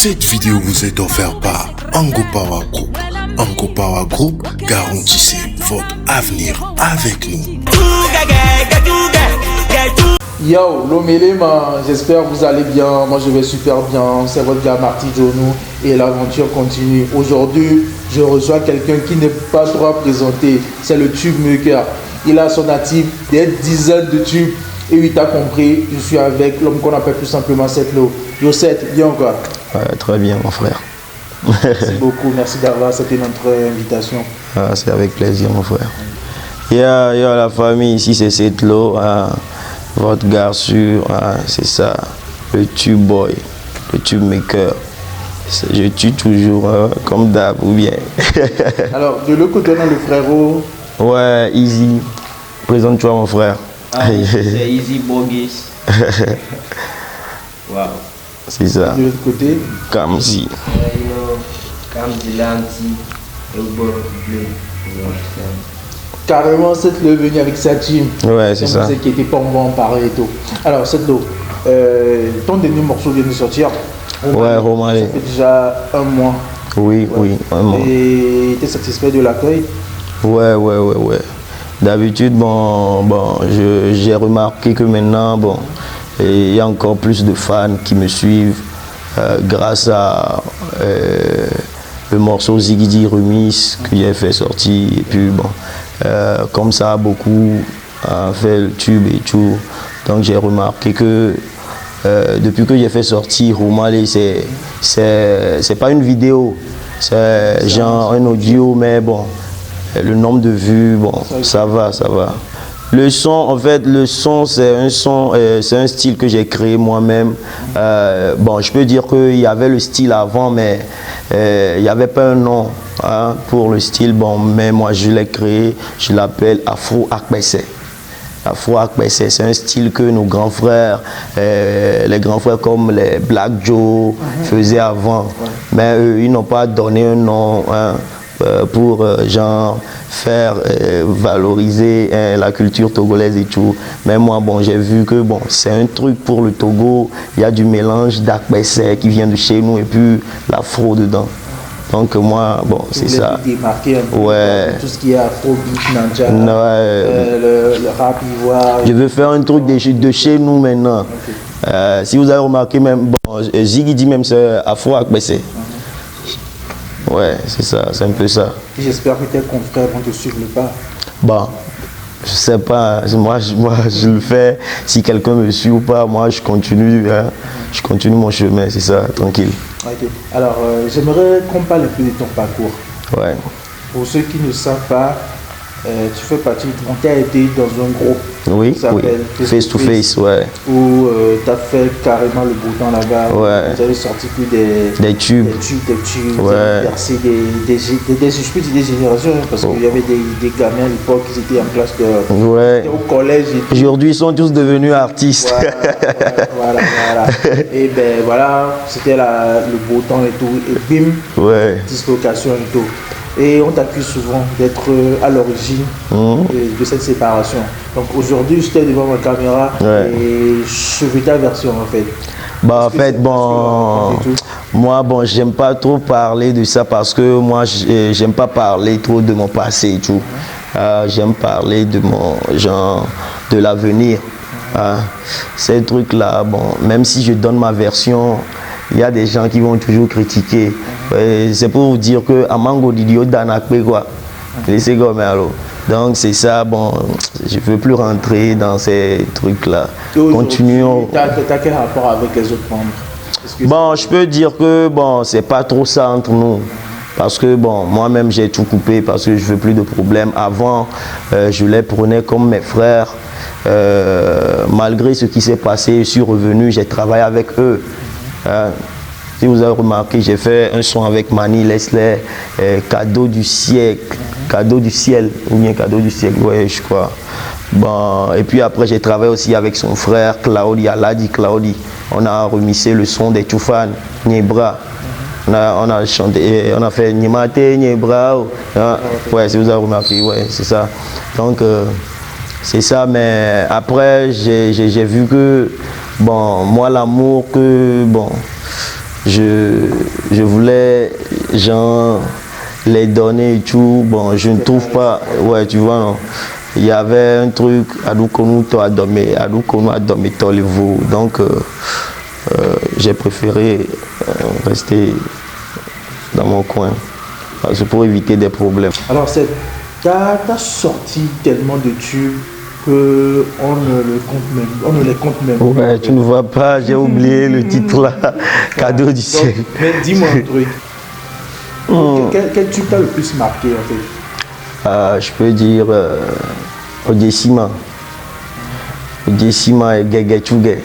Cette vidéo vous est offerte par Ango Power Group. Ango Power Group, garantissez votre avenir avec nous. Yo, l'Omélema, j'espère que vous allez bien. Moi je vais super bien. C'est votre gars Marty Jonou et l'aventure continue. Aujourd'hui, je reçois quelqu'un qui n'est pas trop à présenter. C'est le Tube Maker. Il a son actif des dizaines de tubes. Et oui, t'as compris, je suis avec l'homme qu'on appelle plus simplement Setlo. Yo Set, bien quoi? Ouais, très bien mon frère. Merci beaucoup, merci d'avoir accepté notre invitation. Ah, c'est avec plaisir mon frère. Yo la famille, ici c'est Setlo, votre gars sûr, c'est ça, le Tube Boy, le Tube Maker. Je tue toujours comme d'hab ou bien. Alors, de l'autre côté, on a le frérot. Ouais, Easy, présente-toi mon frère. Ah, c'est Easy Bogus. Wow. C'est ça. De l'autre côté, Kamzi. Kamzi Lanti et Bleu. carrément, Setlo est venu avec sa team. Ouais, c'est ça. C'est qui était pas bon en parler et tout. Alors, Setlo, ton dernier morceau vient de sortir. Ouais, Romalé. Ça fait déjà un mois. Oui, Ouais. oui, un mois. Et tu es satisfait de l'accueil? Ouais. D'habitude, j'ai remarqué que maintenant, il y a encore plus de fans qui me suivent grâce à le morceau Zigidi Remix que j'ai fait sortir. Et puis, comme ça, beaucoup fait le tube et tout. Donc, j'ai remarqué que depuis que j'ai fait sortir Romalé, c'est pas une vidéo, c'est genre un audio, mais bon. Le nombre de vues, ça va. Le son, en fait, c'est un style que j'ai créé moi-même. Je peux dire qu'il y avait le style avant, mais il n'y avait pas un nom pour le style. Mais moi, je l'ai créé, je l'appelle Afro Akbese. Afro Akbese, c'est un style que nos grands frères, les grands frères comme les Black Joe faisaient avant. Mais eux, ils n'ont pas donné un nom. Pour faire valoriser la culture togolaise et tout. Mais moi, j'ai vu que c'est un truc pour le Togo. Il y a du mélange d'Akbese qui vient de chez nous et puis l'afro dedans. Donc moi, c'est ça. Démarquer un peu, ouais. Tout ce qui est afrobeat, nanja, Ouais. le rap ivoire. Je veux faire un truc de chez nous maintenant. Okay. Si vous avez remarqué même, Zigidi même c'est Afro Akbese. Ouais, c'est ça, c'est un peu ça. J'espère que tes confrères vont te suivre le pas. Je sais pas, moi je le fais. Si quelqu'un me suit ou pas, moi je continue mon chemin, c'est ça, tranquille. Okay. Alors, j'aimerais qu'on parle un peu de ton parcours. Ouais. Pour ceux qui ne savent pas, tu fais partie, on t'a été dans un groupe. Oui. Face to Face, ouais. Où tu as fait carrément le bouton là-bas. Ouais. Vous avez sorti plus des tubes. Ouais. Vous avez versé je peux dire des générations, parce qu'il y avait des gamins à l'époque qui étaient en classe ouais. au collège. Aujourd'hui, ils sont tous devenus artistes. Voilà. Et c'était le bouton et tout. Et bim, ouais. dislocation et tout. Et on t'accuse souvent d'être à l'origine de cette séparation. Donc aujourd'hui, j'étais devant ma caméra et je veux ta version en fait. Moi, j'aime pas trop parler de ça parce que moi, j'aime pas parler trop de mon passé et tout. J'aime parler de de l'avenir. Ces trucs-là, même si je donne ma version, il y a des gens qui vont toujours critiquer. C'est pour vous dire que Amango Didio Danakpe quoi. Laissez comme alors. Donc c'est ça, je veux plus rentrer dans ces trucs-là. Continuons. T'as quel rapport avec les autres membres? Je peux dire que c'est pas trop ça entre nous. Parce que moi-même j'ai tout coupé parce que je veux plus de problèmes. Avant, je les prenais comme mes frères. Malgré ce qui s'est passé, je suis revenu, j'ai travaillé avec eux. Si vous avez remarqué, j'ai fait un son avec Mani Leslie, Cadeau du siècle, Cadeau du ciel, ou bien Cadeau du siècle, ouais, je crois. Et puis après, j'ai travaillé aussi avec son frère Claudi, Aladi Claudi. On a remixé le son des Toufan, Niebra. On a chanté, on a fait Nimate, Niebra. Ouais, si vous avez remarqué, ouais, c'est ça. Donc, c'est ça, mais après, j'ai vu que, moi, l'amour que, je voulais, genre, les donner et tout. Bon, je ne trouve pas, ouais, tu vois, non. Il y avait un truc, Adoukonou a dormi Tolevo. Donc, j'ai préféré rester dans mon coin. C'est pour éviter des problèmes. Alors, t'as sorti tellement de tubes qu'on ne les compte même. Ouais, tu ne vois pas, j'ai oublié le titre là, Cadeau du ciel. Mais dis-moi un truc. Quel tube t'a le plus marqué en fait? Je peux dire Odessima. Odessima et Gege Tchouge.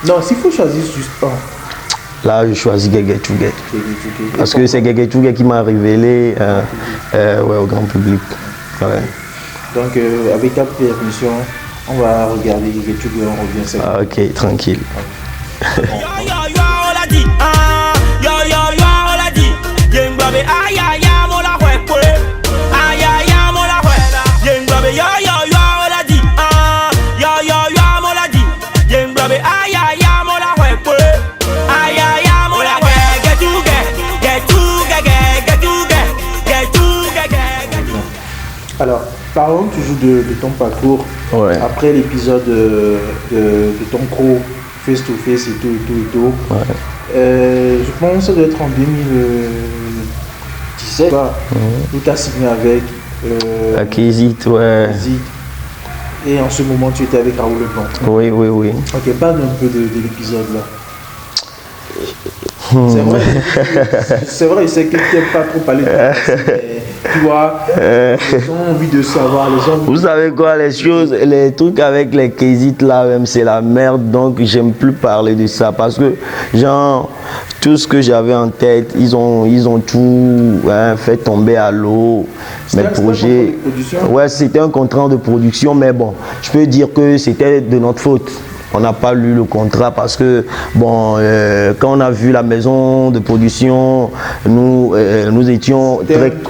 Non, s'il faut choisir juste un. Là, je choisis Gege Tchouge. Parce que c'est Gege Tchouge qui m'a révélé ouais, au grand public. Ouais. Donc, avec ta permission, on va regarder Gege Tchouge et on revient. Ah, ok, tranquille. Alors, parlons toujours de ton parcours. Ouais. Après l'épisode de ton crew face to face et tout. Ouais. Je pense que ça doit être en 2017 où tu as signé avec Akizit, ouais. Et en ce moment, tu étais avec Raoul Leblanc. Oui. Ok, parle un peu de l'épisode là. C'est vrai, je sais que tu n'aimes pas trop parler de ça, mais tu vois, les gens ont envie de savoir, Vous savez quoi, les choses, les trucs avec les késites là même, c'est la merde, donc j'aime plus parler de ça parce que, genre, tout ce que j'avais en tête, ils ont tout fait tomber à l'eau. Mes projets, ouais, c'était un contrat de production, mais bon, je peux dire que c'était de notre faute. On n'a pas lu le contrat parce que, bon, quand on a vu la maison de production, nous étions,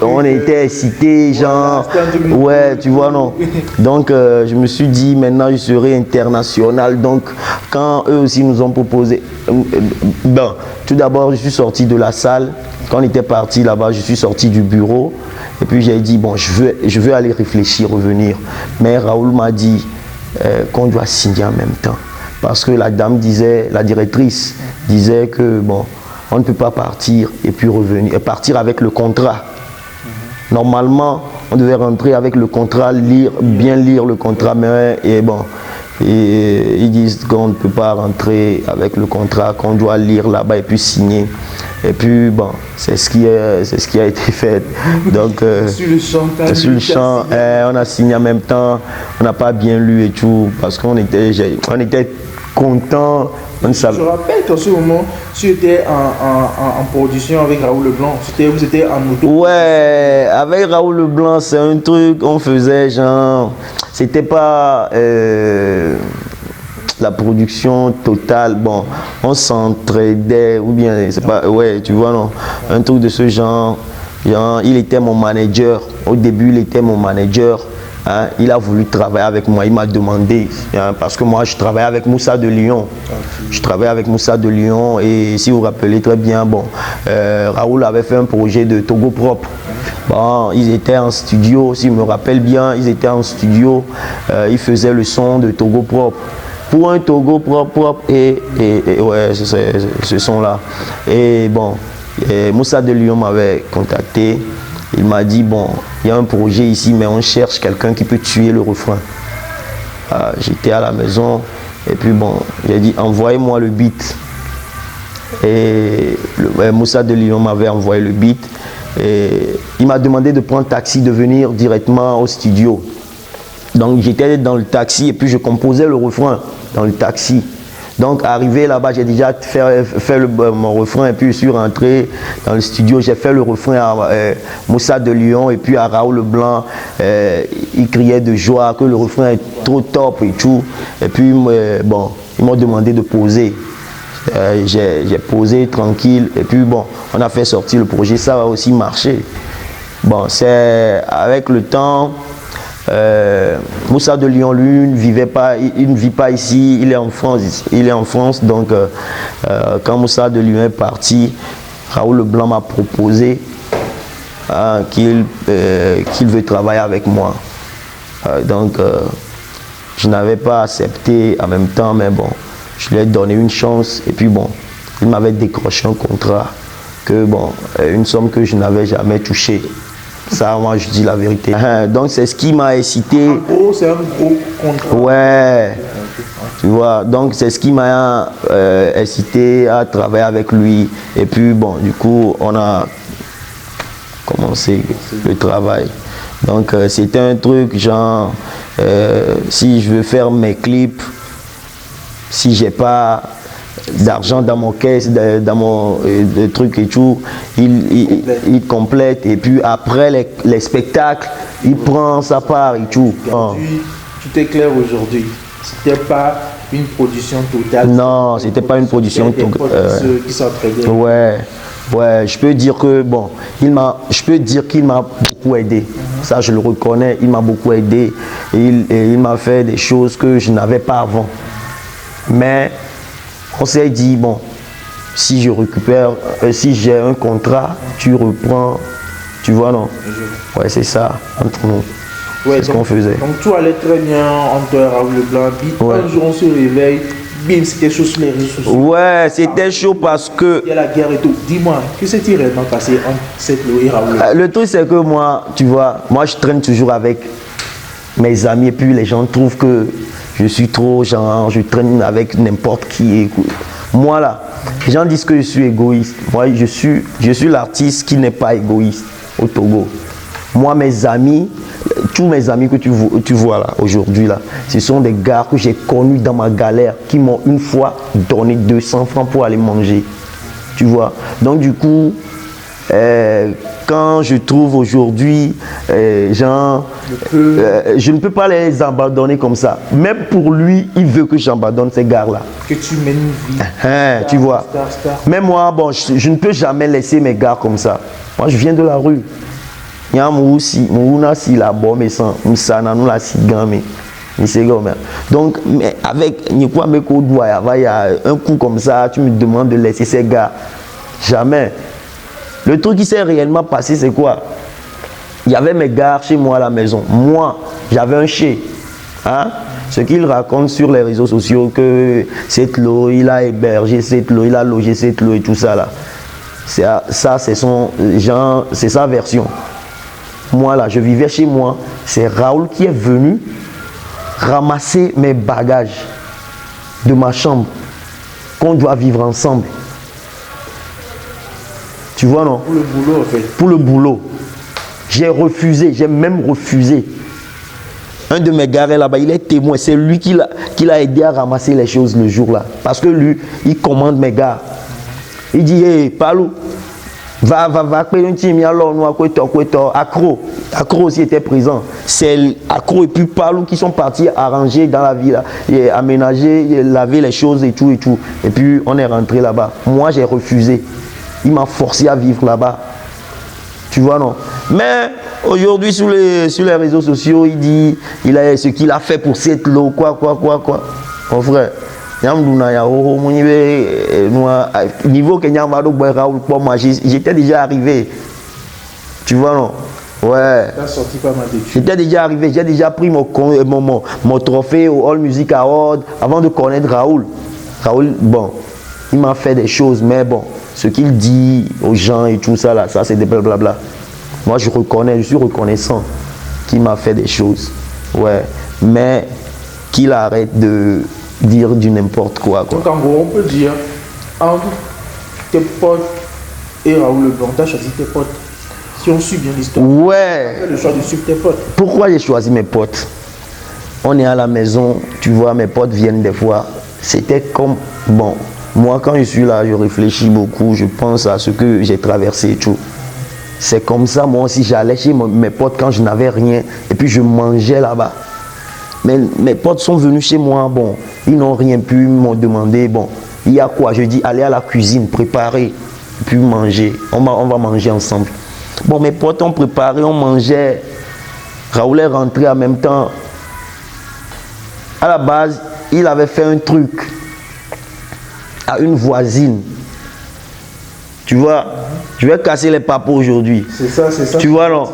on était excités, genre, ouais, tu vois, non. Donc, je me suis dit, maintenant, je serai international. Donc, quand eux aussi nous ont proposé, ben, tout d'abord, je suis sorti de la salle. Quand on était parti là-bas, je suis sorti du bureau. Et puis, j'ai dit, bon, je veux aller réfléchir, revenir. Mais Raoul m'a dit qu'on doit signer en même temps. Parce que la dame disait, la directrice disait que bon, on ne peut pas partir et puis revenir, partir avec le contrat. Normalement, on devait rentrer avec le contrat, bien lire le contrat, mais ils disent qu'on ne peut pas rentrer avec le contrat, qu'on doit lire là-bas et puis signer. Et puis bon, c'est ce qui a été fait. Donc sur le champ, on a signé en même temps, on n'a pas bien lu et tout, parce qu'on était content. Je rappelle qu'en ce moment, tu étais en production avec Raoul Leblanc. Vous étiez en auto. Ouais, avec Raoul Leblanc, c'est un truc, on faisait genre, c'était pas la production totale. Bon, on s'entraidait, ou bien, c'est pas, ouais, tu vois, non, un truc de ce genre. Il était mon manager. Au début, il était mon manager. Hein, il a voulu travailler avec moi, il m'a demandé, parce que moi je travaillais avec Moussa de Lyon. Je travaillais avec Moussa de Lyon et si vous vous rappelez très bien, bon, Raoul avait fait un projet de Togo propre. Bon, ils étaient en studio, si je me rappelle bien, ils étaient en studio, ils faisaient le son de Togo propre. Pour un Togo propre et ouais, ce son-là. Et bon, Moussa de Lyon m'avait contacté. Il m'a dit, bon, il y a un projet ici, mais on cherche quelqu'un qui peut tuer le refrain. J'étais à la maison, et puis bon, j'ai dit, envoyez-moi le beat. Et Moussa de Lyon m'avait envoyé le beat. Et il m'a demandé de prendre taxi, de venir directement au studio. Donc j'étais dans le taxi, et puis je composais le refrain dans le taxi. Donc arrivé là-bas, j'ai déjà fait mon refrain et puis je suis rentré dans le studio, j'ai fait le refrain à Moussa de Lyon et puis à Raoul Leblanc. Il criait de joie que le refrain est trop top et tout. Et puis bon, ils m'ont demandé de poser. J'ai posé tranquille et puis bon, on a fait sortir le projet, ça va aussi marcher. Bon, c'est avec le temps, Moussa de Lyon, lui, il ne vit pas ici, il est en France. Donc, quand Moussa de Lyon est parti, Raoul Leblanc m'a proposé qu'il veut travailler avec moi. Donc, je n'avais pas accepté en même temps, mais bon, je lui ai donné une chance. Et puis bon, il m'avait décroché un contrat, une somme que je n'avais jamais touchée. Ça, moi, je dis la vérité. Donc, c'est ce qui m'a incité. En gros, c'est un gros contrat. Ouais. Tu vois, donc c'est ce qui m'a incité à travailler avec lui. Et puis, bon, du coup, on a commencé le travail. Donc, c'était un truc genre, si je veux faire mes clips, si j'ai pas d'argent dans mon caisse, dans mon truc et tout, il complète. Et puis après les spectacles, il prend sa part et tout. Tout est clair aujourd'hui. C'était pas une production totale. Non, c'était pas une production totale. Qui s'entraidaient. Ouais, je peux dire que bon, qu'il m'a beaucoup aidé. Ça, je le reconnais. Il m'a beaucoup aidé et il m'a fait des choses que je n'avais pas avant. Mais on s'est dit, bon, si je récupère, si j'ai un contrat, tu reprends, tu vois, non? Ouais, c'est ça, entre nous. Ouais, c'est ce qu'on faisait. Donc tout allait très bien entre Raoul Leblanc. Puis un jour on se réveille, bim, c'était chaud sur les réseaux sociaux. Ouais, c'était chaud parce que... Il y a la guerre et tout. Dis-moi, que s'est-il réellement passé entre Setlo et Raoul Leblanc? Le truc c'est que moi, tu vois, moi je traîne toujours avec mes amis et puis les gens trouvent que je suis trop genre, je traîne avec n'importe qui. Moi là, les gens disent que je suis égoïste. Moi je suis l'artiste qui n'est pas égoïste au Togo. Moi mes amis, tous mes amis que tu vois là aujourd'hui là, ce sont des gars que j'ai connus dans ma galère qui m'ont une fois donné 200 francs pour aller manger. Tu vois. Donc du coup, quand je trouve aujourd'hui, je ne peux pas les abandonner comme ça. Même pour lui, il veut que j'abandonne ces gars-là. Que tu mènes une vie. Tu vois. Mais moi, bon, je ne peux jamais laisser mes gars comme ça. Moi, je viens de la rue. Il y a donc, mais avec il y a un coup comme ça, tu me demandes de laisser ces gars. Jamais. Le truc qui s'est réellement passé, c'est quoi? Il y avait mes gars chez moi à la maison. Moi, j'avais un chez. Hein? Ce qu'ils racontent sur les réseaux sociaux, que Setlo, il a hébergé Setlo, il a logé Setlo et tout ça là. Ça, c'est sa version. Moi là, je vivais chez moi. C'est Raoul qui est venu ramasser mes bagages de ma chambre qu'on doit vivre ensemble. Tu vois, non? Pour le boulot, en fait. Pour le boulot. J'ai refusé, j'ai même refusé. Un de mes gars là-bas, il est témoin. C'est lui qui l'a aidé à ramasser les choses le jour-là. Parce que lui, il commande mes gars. Il dit, hey, Palou, va, un team, alors, Accro aussi était présent. C'est Accro et puis Palou qui sont partis arranger dans la ville, et aménager, laver les choses et tout. Et puis, on est rentré là-bas. Moi, j'ai refusé. Il m'a forcé à vivre là-bas. Tu vois, non? Mais aujourd'hui, sur les réseaux sociaux, il dit ce qu'il a fait pour cette lot, quoi. Mon frère, niveau que j'étais déjà arrivé. Tu vois, non? Ouais. J'étais déjà arrivé, j'ai déjà pris mon trophée au All Music Award avant de connaître Raoul. Raoul, bon, il m'a fait des choses, mais bon. Ce qu'il dit aux gens et tout ça là, ça c'est des blablabla. Moi je suis reconnaissant qu'il m'a fait des choses. Ouais. Mais qu'il arrête de dire du n'importe quoi. Donc en gros on peut dire, entre tes potes et Raoul Leblanc, tu as choisi tes potes. Si on suit bien l'histoire. Ouais. Tu as le choix de suivre tes potes. Pourquoi j'ai choisi mes potes? On est à la maison, tu vois, mes potes viennent des fois. C'était comme, bon. Moi, quand je suis là, je réfléchis beaucoup, je pense à ce que j'ai traversé et tout. C'est comme ça, moi aussi, j'allais chez mes potes quand je n'avais rien, et puis je mangeais là-bas. Mais mes potes sont venus chez moi, bon, ils n'ont rien pu, ils m'ont demandé, bon, il y a quoi? Je dis, allez à la cuisine, préparer, puis manger. On va manger ensemble. Bon, mes potes ont préparé, on mangeait. Raoul est rentré en même temps. À la base, il avait fait un truc à une voisine. Tu vois, je vais casser les papos aujourd'hui. C'est ça, c'est ça. Tu vois, non?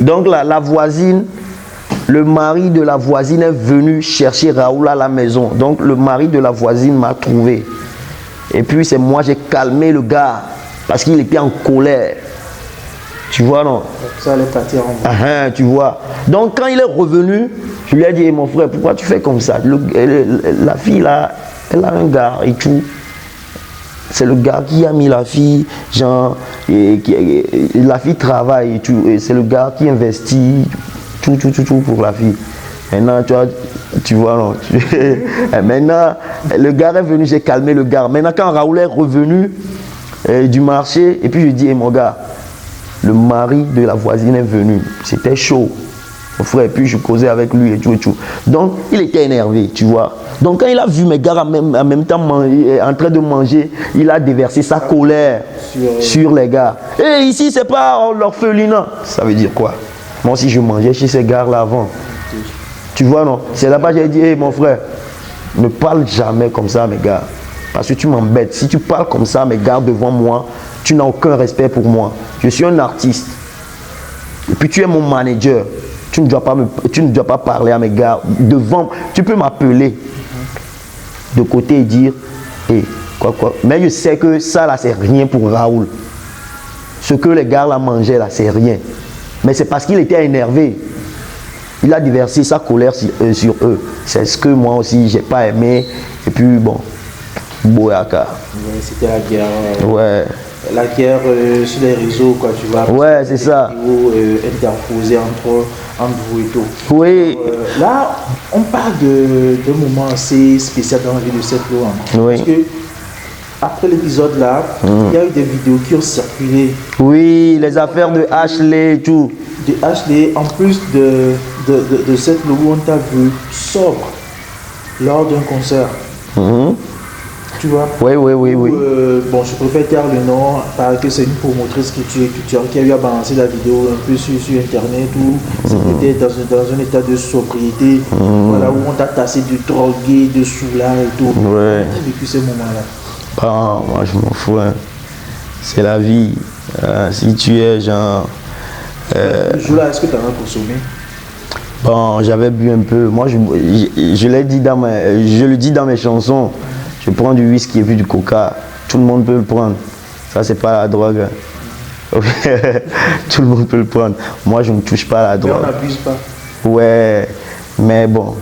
Donc la voisine, le mari de la voisine est venu chercher Raoul à la maison. Donc le mari de la voisine m'a trouvé. Et puis c'est moi, j'ai calmé le gars parce qu'il était en colère. Tu vois, non? Ça allait partir en vrai. Tu vois. Donc quand il est revenu, je lui ai dit, hey, mon frère, pourquoi tu fais comme ça? La fille là, elle a un gars et tout. C'est le gars qui a mis la fille, genre, la fille travaille et tout. Et c'est le gars qui investit tout pour la fille. Maintenant, tu vois, non. Maintenant, le gars est venu, j'ai calmé le gars. Maintenant, quand Raoul est revenu du marché, et puis je dis, hey, mon gars, le mari de la voisine est venu. C'était chaud. Mon frère, et puis je causais avec lui et tout. Donc, il était énervé, tu vois. Donc, quand il a vu mes gars en même temps en train de manger, il a déversé sa colère sur les gars. Et ici, c'est pas l'orphelinat. Ça veut dire quoi? Moi aussi, je mangeais chez ces gars-là avant. Tu vois, non? C'est là-bas que j'ai dit, hey, mon frère, ne parle jamais comme ça, mes gars. Parce que tu m'embêtes. Si tu parles comme ça, mes gars, devant moi, tu n'as aucun respect pour moi. Je suis un artiste. Et puis tu es mon manager. Tu ne dois pas parler à mes gars devant. Tu peux m'appeler de côté et dire, hey, quoi. Mais je sais que ça là, c'est rien pour Raoul. Ce que les gars là mangeaient là, c'est rien. Mais c'est parce qu'il était énervé. Il a déversé sa colère sur eux. C'est ce que moi aussi, j'ai pas aimé. Et puis bon, Boyaka. Ouais, c'était la guerre. Ouais. La guerre sur les réseaux, quoi, tu vois. Ouais, c'est ça. Interposé entre vous et tout. Oui. Là, on parle d'un moment assez spécial dans la vie de cette loi. Oui. Parce que après l'épisode là, il y a eu des vidéos qui ont circulé. Oui, les affaires de Ashley et tout. De Ashley, en plus de cette logo, on t'a vu sobre lors d'un concert. Tu vois? Oui. Bon, je préfère taire le nom, parce que c'est une promotrice qui a eu à balancer la vidéo un peu sur Internet où c'était dans un état de sobriété, voilà, où on t'a tassé de drogué, de soulard et tout. Ouais. J'ai vécu ce moment-là. Bon, moi je m'en fous. Hein. C'est la vie. Si tu es genre. Ce jour-là, est-ce que tu en as consommé? Bon, j'avais bu un peu. Moi, je l'ai dit je le dis dans mes chansons. Je prends du whisky et puis du coca. Tout le monde peut le prendre. Ça, c'est pas la drogue. Tout le monde peut le prendre. Moi, je ne touche pas à la drogue. Mais on n'abuse pas. Ouais, mais bon,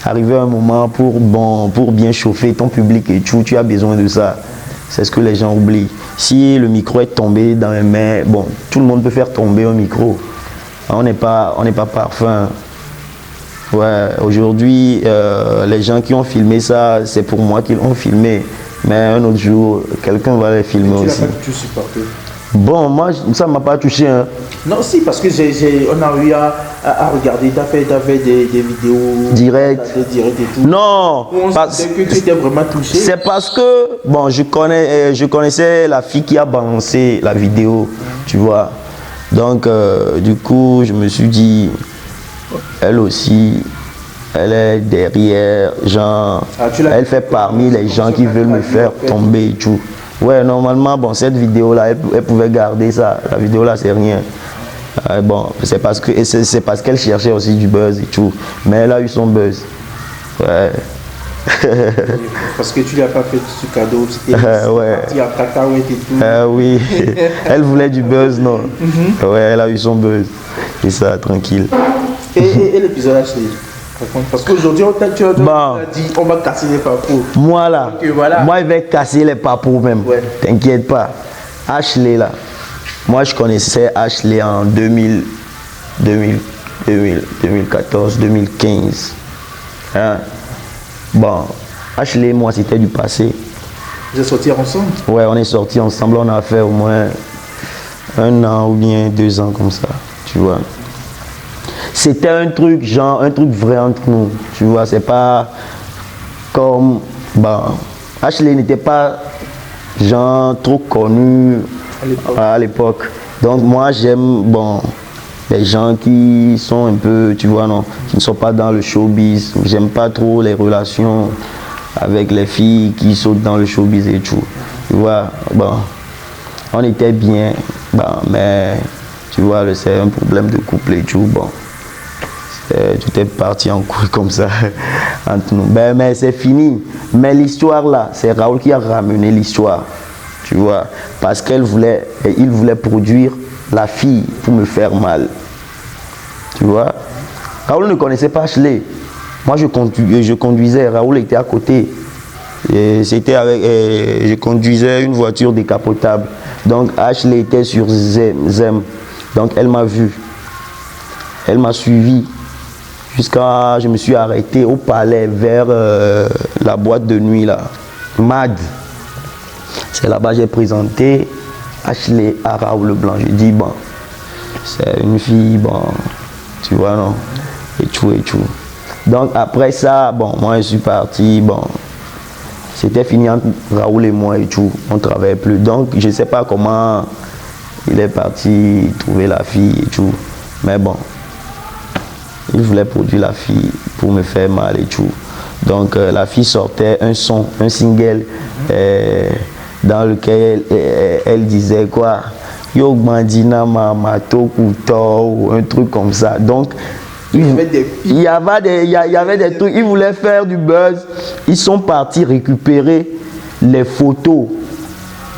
arrivé un moment pour bien chauffer ton public et tout, tu as besoin de ça. C'est ce que les gens oublient. Si le micro est tombé dans les mains, bon, tout le monde peut faire tomber un micro. On n'est pas parfait. Ouais, aujourd'hui, les gens qui ont filmé ça, c'est pour moi qu'ils l'ont filmé. Mais un autre jour, quelqu'un va les filmer aussi. Tu l'as pas du tout supporté? Bon, moi, ça ne m'a pas touché. Hein. Non, si, parce que on a eu à regarder, tu as fait des vidéos direct et tout. Non, parce que tu étais vraiment touché. C'est parce que, bon, je connaissais la fille qui a balancé la vidéo, tu vois. Donc, du coup, je me suis dit, elle aussi, elle est derrière, genre, elle fait parmi les gens qui veulent me faire tomber et tout. Ouais, normalement, bon, cette vidéo-là, elle pouvait garder ça. La vidéo-là, c'est rien. Bon, c'est parce qu'elle cherchait aussi du buzz et tout. Mais elle a eu son buzz. Ouais. Parce que tu lui as pas fait ce cadeau. C'était ouais. en cacahuète et tout. Oui. Elle voulait du buzz, non? Ouais, elle a eu son buzz. Et ça, tranquille. Et l'épisode Ashley? Parce qu'aujourd'hui, tu as dit on va casser les papous. Moi là, donc, voilà. Moi il va casser les papous même. Ouais. T'inquiète pas. Ashley là, moi je connaissais Ashley en 2014, 2015. Hein? Bon, Ashley et moi c'était du passé. Vous êtes sortis ensemble? Ouais, on est sortis ensemble, on a fait au moins 1 an ou bien 2 ans comme ça, tu vois. C'était un truc, genre, un truc vrai entre nous, tu vois, c'est pas comme, bon, Ashley n'était pas, genre, trop connu à l'époque. Donc moi, j'aime, bon, les gens qui sont un peu, tu vois, non, qui ne sont pas dans le showbiz. J'aime pas trop les relations avec les filles qui sautent dans le showbiz et tout. Tu vois, bon, on était bien, bon, mais tu vois, c'est un problème de couple et tout, bon. Tout est parti en couille comme ça entre nous. Ben, mais c'est fini. Mais l'histoire là, c'est Raoul qui a ramené l'histoire. Tu vois, parce il voulait produire la fille pour me faire mal. Tu vois, Raoul ne connaissait pas Ashley. Moi, je conduisais, Raoul était à côté. Je conduisais une voiture décapotable. Donc, Ashley était sur Zem. Donc, elle m'a vu. Elle m'a suivi. Jusqu'à, je me suis arrêté au palais vers la boîte de nuit là, Mad. C'est là-bas que j'ai présenté Ashley à Raoul Leblanc. J'ai dit bon, c'est une fille, bon, tu vois non, et tout. Donc après ça, bon, moi je suis parti, bon, c'était fini entre Raoul et moi et tout, on ne travaillait plus. Donc je ne sais pas comment il est parti trouver la fille et tout, mais bon. Il voulait produire la fille pour me faire mal et tout. Donc la fille sortait un son, un single dans lequel elle disait quoi, Yo Bandina Mamato Kuto, un truc comme ça. Donc il y avait des trucs, ils voulaient faire du buzz. Ils sont partis récupérer les photos.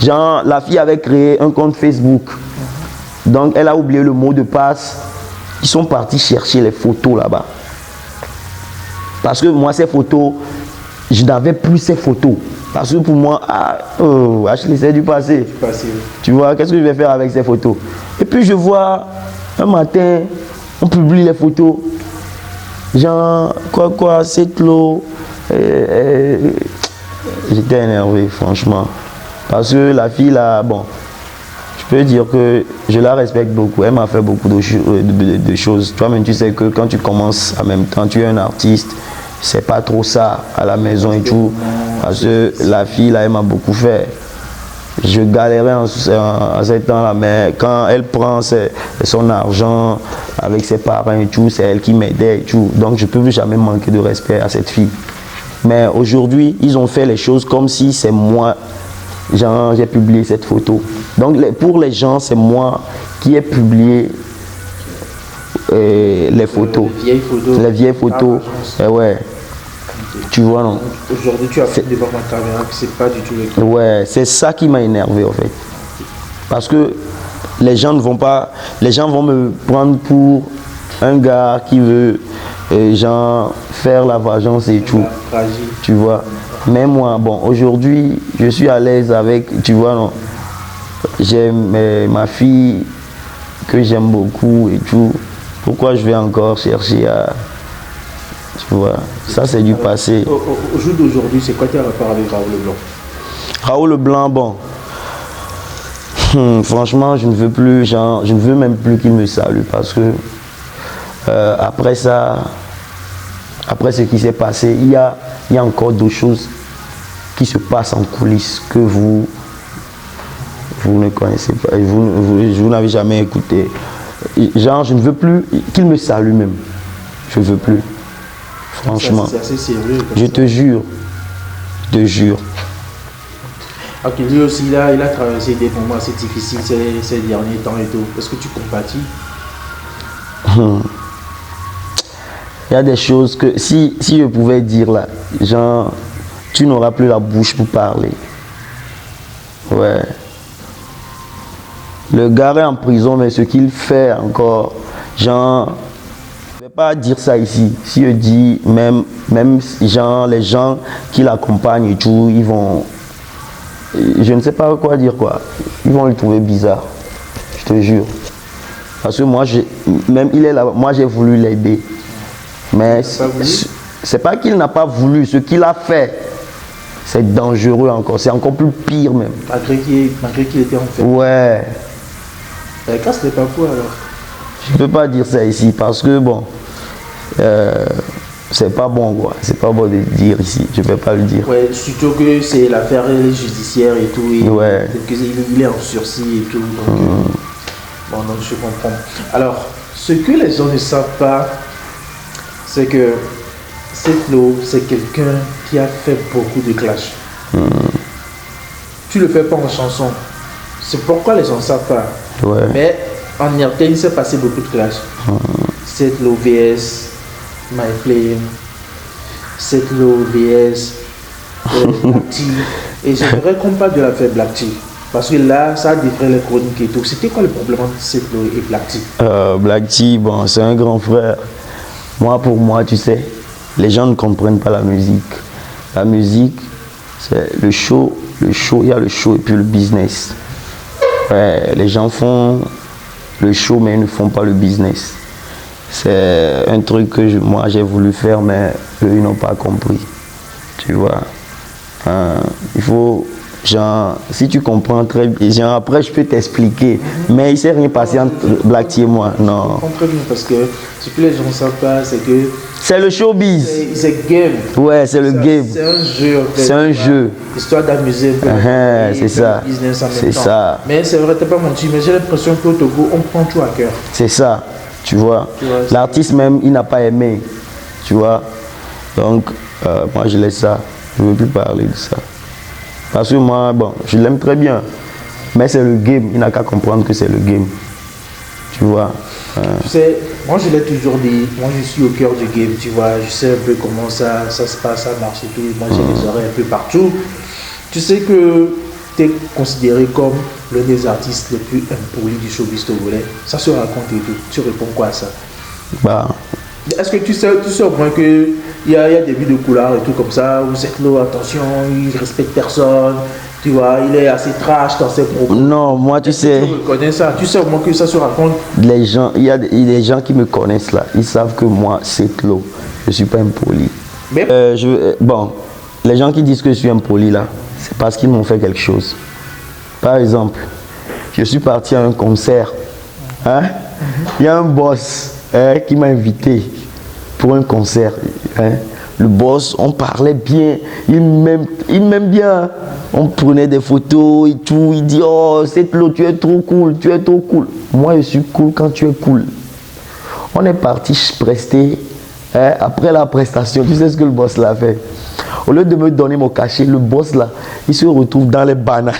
Genre la fille avait créé un compte Facebook. Donc elle a oublié le mot de passe. Ils sont partis chercher les photos là-bas. Parce que moi, ces photos, je n'avais plus ces photos. Parce que pour moi, Ashley, c'est du passé. Tu vois, qu'est-ce que je vais faire avec ces photos? Et puis je vois, un matin, on publie les photos. Genre, c'est l'eau. J'étais énervé, franchement. Parce que la fille là, bon, je peux dire que je la respecte beaucoup. Elle m'a fait beaucoup de choses. Toi-même, tu sais que quand tu commences en même temps, tu es un artiste, c'est pas trop ça à la maison et tout. Parce que la fille là, elle m'a beaucoup fait. Je galérais en ce temps-là, mais quand elle prend son argent avec ses parents et tout, c'est elle qui m'aidait et tout. Donc je ne peux jamais manquer de respect à cette fille. Mais aujourd'hui, ils ont fait les choses comme si c'est moi. J'ai publié cette photo. Donc pour les gens, c'est moi qui ai publié les photos. Les vieilles photos. Ouais. Tu vois, non? Aujourd'hui, tu as fait devant ma caméra que c'est pas du tout le cas. Ouais, c'est ça qui m'a énervé en fait. Parce que les gens vont me prendre pour un gars qui veut faire la vengeance et tout. Tu vois. Mais moi, bon, aujourd'hui, je suis à l'aise avec, tu vois, non, j'ai ma fille que j'aime beaucoup et tout. Pourquoi je vais encore chercher à, tu vois, ça c'est du passé. Au jour d'aujourd'hui, c'est quoi tes rapports avec Raoul Leblanc? Raoul Leblanc, bon, franchement, je ne veux plus, je ne veux même plus qu'il me salue parce que après ça, après ce qui s'est passé, il y a encore d'autres choses qui se passent en coulisses que vous ne connaissez pas, vous n'avez jamais écouté. Genre, je ne veux plus qu'il me salue même. Je ne veux plus. Franchement. C'est assez sérieux. Je te jure. Je te jure. Ok, lui aussi, il a traversé des moments assez difficiles ces derniers temps et tout. Est-ce que tu compatis? Il y a des choses que, si je pouvais dire là, genre, tu n'auras plus la bouche pour parler. Ouais. Le gars est en prison, mais ce qu'il fait encore, genre, je ne vais pas dire ça ici. Si je dis, même genre, les gens qui l'accompagnent et tout, ils vont, je ne sais pas quoi dire quoi. Ils vont le trouver bizarre. Je te jure. Parce que moi, même il est là, moi j'ai voulu l'aider. Mais c'est pas qu'il n'a pas voulu, ce qu'il a fait, c'est dangereux encore, c'est encore plus pire même. Malgré qu'il était en fait. Ouais. Le cas, c'était pas fou alors. Je ne peux pas dire ça ici parce que bon, c'est pas bon quoi, c'est pas bon de dire ici, je ne peux pas le dire. Ouais, surtout que c'est l'affaire judiciaire et tout, et ouais. il est en sursis et tout. Donc, bon, donc je comprends. Alors, Ce que les gens ne savent pas, c'est que Setlo, c'est quelqu'un qui a fait beaucoup de clash. Tu le fais pas en chanson. C'est pourquoi les gens ne savent pas. Ouais. Mais en RT, il s'est passé beaucoup de clash. Setlo VS, My Flame, Setlo VS, Black T. Et j'aimerais qu'on parle de l'affaire Black T. Parce que là, ça a défrayé les chroniques et tout. C'était quoi le problème entre Setlo et Black T? Black T, bon, c'est un grand frère. Moi, pour moi, tu sais, les gens ne comprennent pas la musique. La musique, c'est le show, il y a le show et puis le business. Ouais, les gens font le show, mais ils ne font pas le business. C'est un truc que moi, j'ai voulu faire, mais eux, ils n'ont pas compris. Tu vois. Il faut... Genre, si tu comprends très bien, genre, après je peux t'expliquer, mais il ne s'est rien passé entre Black T et moi, non. Je comprends bien parce que ce que les gens ne savent pas, c'est que c'est le showbiz. C'est game. Ouais, c'est le game. C'est un jeu en fait. C'est un jeu. Histoire d'amuser un peu. C'est ça. C'est ça. Mais c'est vrai, t'as pas menti, mais j'ai l'impression qu'au Togo, on prend tout à cœur. C'est ça, tu vois. L'artiste même, il n'a pas aimé, tu vois. Donc, moi je laisse ça. Je ne veux plus parler de ça. Parce que moi, bon, je l'aime très bien. Mais c'est le game. Il n'a qu'à comprendre que c'est le game. Tu vois. Tu sais, moi je l'ai toujours dit. Moi je suis au cœur du game, tu vois. Je sais un peu comment ça se passe, ça marche et tout. Moi j'ai les oreilles un peu partout. Tu sais que tu es considéré comme l'un des artistes les plus impolis du showbiz togolais. Ça se raconte et tout. Tu réponds quoi à ça? Bah. Est-ce que tu sais au moins qu'il y a des vues de couleur et tout comme ça, où Setlo, attention, il ne respecte personne, tu vois, il est assez trash dans ses propos? Non, moi tu sais... Tu reconnais ça, tu sais au moins que ça se raconte? Les gens, il y a des gens qui me connaissent là, ils savent que moi, Setlo, je ne suis pas impoli. Mais... bon, les gens qui disent que je suis impoli là, c'est parce qu'ils m'ont fait quelque chose. Par exemple, je suis parti à un concert, hein? Il y a un boss qui m'a invité pour un concert. Hein. Le boss, on parlait bien, il m'aime bien. On prenait des photos et tout. Il dit, oh, Setlo, tu es trop cool, tu es trop cool. Moi, je suis cool quand tu es cool. On est parti prester. Hein. Après la prestation, tu sais ce que le boss l'a fait? Au lieu de me donner mon cachet, le boss là, il se retrouve dans les bananes.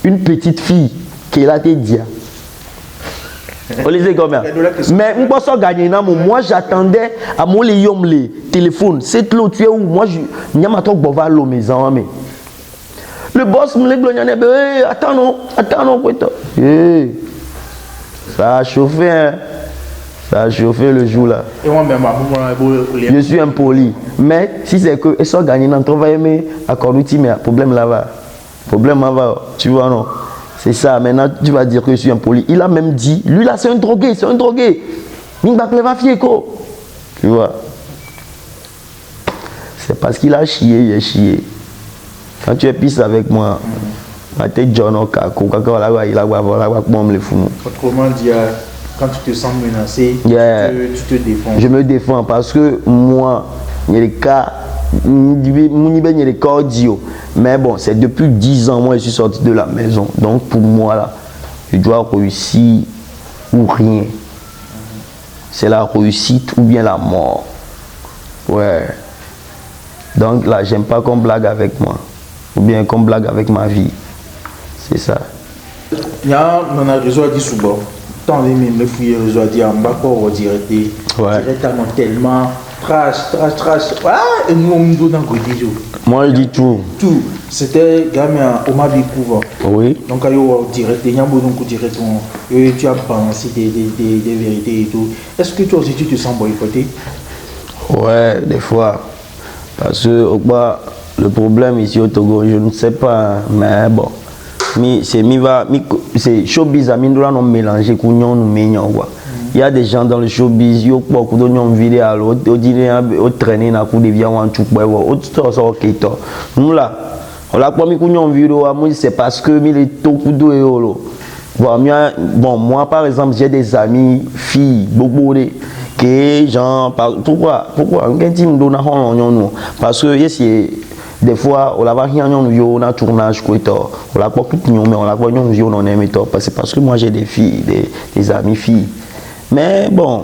Une petite fille qui est là, t'es dit. Mais moi j'attendais à mon téléphone. Setlo, tu es où? Moi je n'y a pas de l'eau maison. Le boss me dit, attends non, ça a chauffé, hein. Ça a chauffé le jour là. Et moi même, je suis impoli. Mais si c'est que ils sont gagnés dans ton va aimer à Koruti, mais problème là-bas. Problème là-bas, tu vois non. C'est ça, maintenant tu vas dire que je suis impoli. Il a même dit, lui là c'est un drogué, c'est un drogué. Tu vois. C'est parce qu'il a chié, il a chié. Quand tu es pisse avec moi, autrement dit, quand tu te sens menacé, tu te défends. Je me défends parce que moi, il y a des cas, mais bon, c'est depuis 10 ans, moi je suis sorti de la maison. Donc pour moi là, je dois réussir ou rien. C'est la réussite ou bien la mort. Ouais. Donc là, j'aime pas qu'on blague avec moi. Ou bien qu'on blague avec ma vie. C'est ça. Il y a un réseau à dire souvent. Tant les mêmes fouiller réseau à dire en bas pour directement tellement trash. Ah, et nous on me donne un côté. Moi je dis tout. Tout. C'était gamin au Mabikouvre. Oui. Donc il y a direct, il y a un bon coup direct. Tu as pensé des vérités et tout. Est-ce que toi aussi tu te sens boycotté? Ouais, des fois. Parce que le problème ici au Togo, je ne sais pas, mais bon. C'est showbiz à nous non mélanger il y a des gens dans le showbiz yo beaucoup de gens vidéo au dîner au traîner na coup de vient en tout au tout ça OK to nous là on l'a pas mis qu'on vidéo c'est parce que mi les to coup de yolo bon moi par exemple j'ai des amis filles beaucoup de que genre pourquoi on dit me donne parce que des fois on l'a pas rien on a tournage quoi on l'a pas tout mais on l'a pas on en aime parce que moi j'ai des filles des amies filles mais bon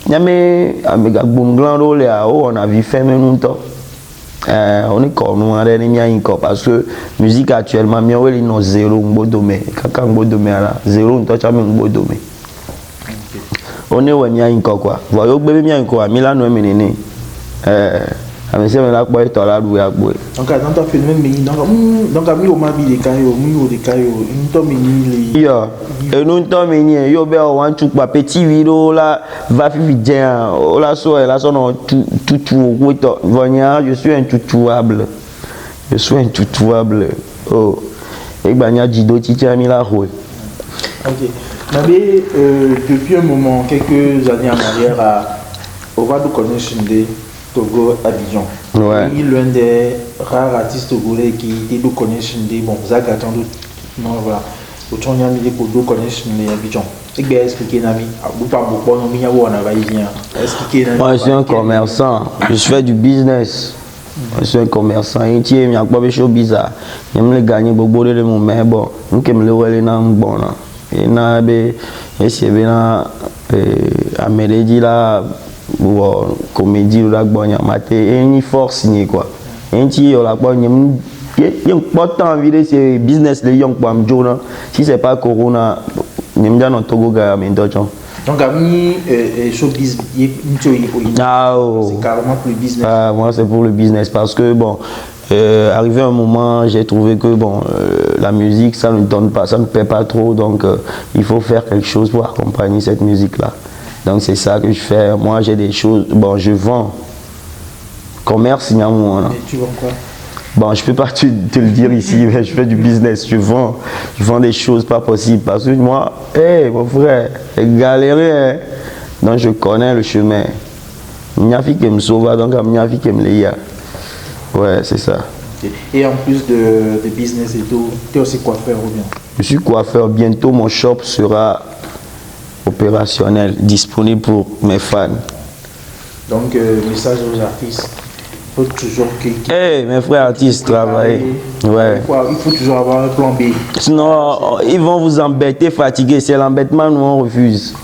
il y a mes on a vu faire même longtemps on est comme nous on parce que musique actuellement mieux il no zéro domaine quand domaine là zéro toi tu as même domaine on est ouais mien quoi voyez bébé mien quoi Milan no menene amese me la kwa ito la du ya gbo donc dans ta phénomène mais donc ami o ma bi de kayo mi o de kayo into meni le yo e no into meni yo be o wan tu pa petit video la va fi bien o la so no tout o to vonya je suis intouchable oh e gba nya jido ti mi la ho OK mais depuis un moment quelques années en arrière on va nous connaître Togo, Abidjan. Ouais. Il est l'un des rares artistes togolais qui nous connaissent. Bon, Zach attend non voilà. Autant il y a mis pour nous connaissent Abidjan. C'est bien expliqué Nami. Pas beaucoup non mais on a vaillé. Expliquer Nami. Moi je suis un commerçant. Je fais du business. Je suis un commerçant. Il y a pas de choses bizarres. J'aime les gagner beaucoup de mon mais bon, nous qui me le voyons dans bon là. Et na be et c'est bien à Medellin là. Bon, comédie la bonne maté et une force ni quoi et tu la bonne y a pas tant envie de ce business les young pam jona si c'est pas corona ni m'da non Togo ga mais donc ami showbiz c'est carrément pour le business. Moi c'est pour le business parce que bon arrivé un moment j'ai trouvé que bon la musique ça ne donne pas, ça ne paie pas trop donc il faut faire quelque chose pour accompagner cette musique là. Donc c'est ça que je fais. Moi j'ai des choses. Bon, je vends. Commerce, il y a moi. Et tu vends quoi? Bon, je peux pas te le dire ici, mais je fais du business. Je vends des choses pas possibles. Parce que moi, mon frère, j'ai galéré. Hein. Donc je connais le chemin. Il y a qui me sauve, donc il y a qui me lia. Ouais, c'est ça. Et en plus de business et tout, tu es aussi coiffeur ou bien? Je suis coiffeur. Bientôt mon shop sera opérationnel, disponible pour mes fans. Donc, message aux artistes, il faut toujours mes frères artistes travaillent. Ouais. Il faut toujours avoir un plan B. Sinon, ils vont vous embêter, fatiguer. C'est l'embêtement, nous on refuse.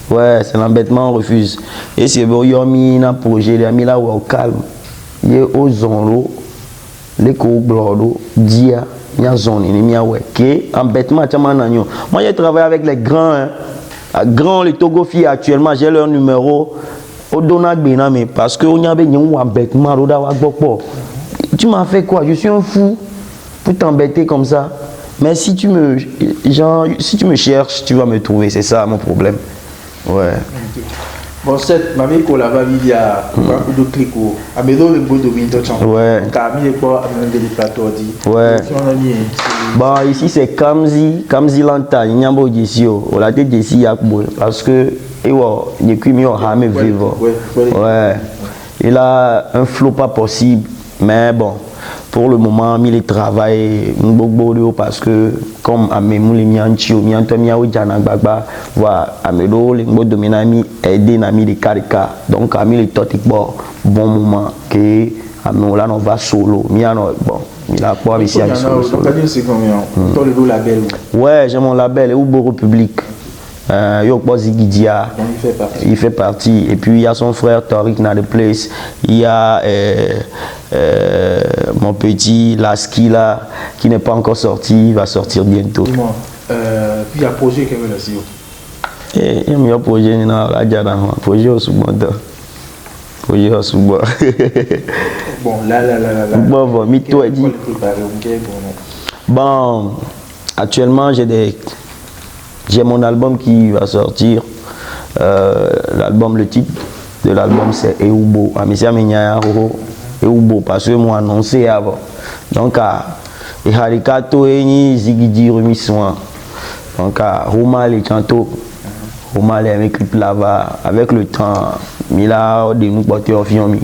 Ouais, c'est l'embêtement, on refuse. Et c'est bon, il y a mis un projet, il y a mis là où au calme. Il y a aux zonro, les coups blancs, dia, il y a zone, il y a ouais. Embêtement, moi j'ai travaillé avec les grands. Hein. Grand les Togo filles actuellement j'ai leur numéro au Donald Bename parce que on y avait un embêtement tu m'as fait quoi? Je suis un fou pour t'embêter comme ça mais si tu me cherches tu vas me trouver, c'est ça mon problème. Ouais. Bon, cette mamie qu'on l'a vu à de clics au amédo le beau domaine de chambre. Ouais. Camille est pas amené des plateaux dit. Ouais. Bon, ici c'est Kamzi Lanta, il n'y a pas d'ici, on l'a dit d'ici parce que il y a qui m'y a vivre. Ouais. Il a un flow pas possible, mais bon. Pour le moment, il travaille beaucoup parce que comme Amemou les mianchio, miantomia ou Janababa, voilà, Amedo les mots de Minami aider Nami de Karika. Donc Ami les totik bon moment que Amemou là on va solo. Miano bon, il a pas ici à solo. C'est combien? Toi le label? Ouais, j'ai mon label Ubo République. Zigidia, il fait partie. Et puis il y a son frère Tariq dans the place. Il y a mon petit Laski là qui n'est pas encore sorti, il va sortir bientôt. Puis il y a un projet qui est là-dessus. Il y a un projet projet au Soubanda. Projet au Soubanda. Bon, là. Bon, toi dit. Bon, actuellement j'ai mon album qui va sortir. L'album, le titre de l'album c'est Eubo. Amisia Menyaya Eubo parce que moi annoncé avant. Donc et Harikato et Zigidi remis donc Roma les chantos. Roma les avec clip là-bas avec le temps. Mila de nous porter au fiomi.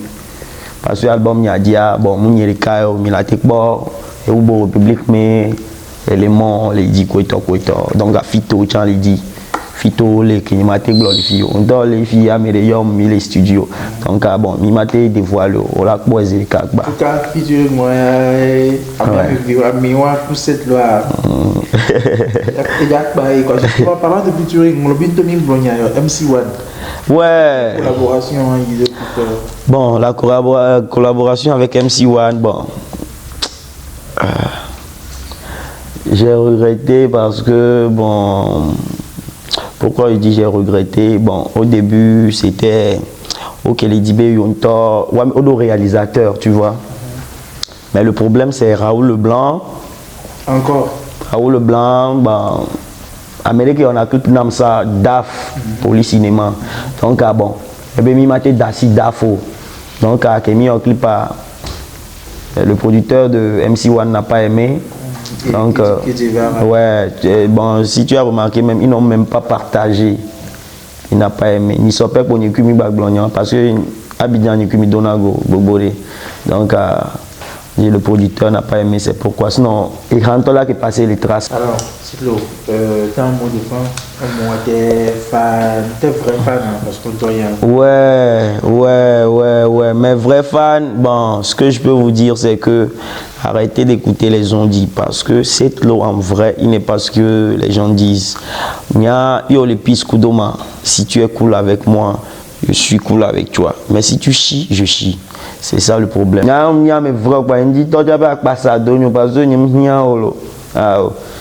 Parce que l'album y a dit bon mon Yerikayo Mila Tekbo Eubo République mais éléments les dit quoi donc à Fito Chan les dit Fito les qui m'a été glorifié. On doit les filles à mes les studios. Donc bon, il m'a été dévoilé. On l'a posé quelque part. En tout cas, featuring moi, à moi pour cette loi. Et quoi, je parlant de featuring, mon lobby de MC1. Ouais. Collaboration, bon, la collaboration avec MC1, bon. J'ai regretté parce que, bon, pourquoi je dis j'ai regretté? Bon, au début, c'était OK, les Dibé Yontor, au réalisateur, tu vois. Mais le problème, c'est Raoul Leblanc. Encore. Raoul Leblanc, bon, Amérique, on a tout le ça, DAF, pour le cinéma. Donc, bon, et bien, il m'a été Dassi Dafo. Donc, mis un clip à. Le producteur de MC1 n'a pas aimé. Donc, ouais, bon, si tu as remarqué, même, ils n'ont même pas partagé. Il n'a pas aimé. Ils ne sont pas pour Nikumi Baglognan parce que Abidjan Nikumi Donago, Bobore. Donc, le producteur n'a pas aimé, c'est pourquoi. Sinon, il rentre là qui passait les traces. Alors, Sitlo, t'as un mot de fin, un mot, t'es fan, t'es vrai fan, hein, parce qu'on doit rien. Ouais, mais vrai fan, bon, ce que je peux vous dire, c'est que arrêtez d'écouter les ondits parce que Sitlo en vrai, il n'est pas ce que les gens disent. Yo le pis Koudoma, si tu es cool avec moi, je suis cool avec toi. Mais si tu chies, je chie. C'est ça le problème. Mais vrai, on dit toi tu vas passer à donner parce que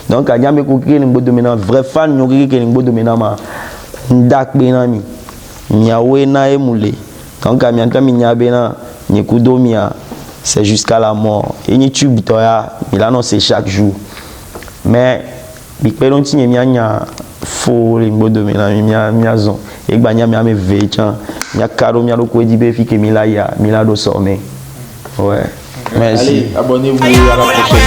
donc il y a mes coquilles qui sont vrai fan, qui sont dominants ma dak benami. Nyawe na emule. Donc il y a mi bena ni kudomia, c'est jusqu'à la mort. Et ni tube toya, il annonce chaque jour. Mais big pelonti ni nya fo limbo dominant mi zon. Et gbanya mi ame vechan. Nya karo mi alo ko dibe fi ke mila do sommet. Ouais. Merci. Allez, abonnez-vous à la prochaine.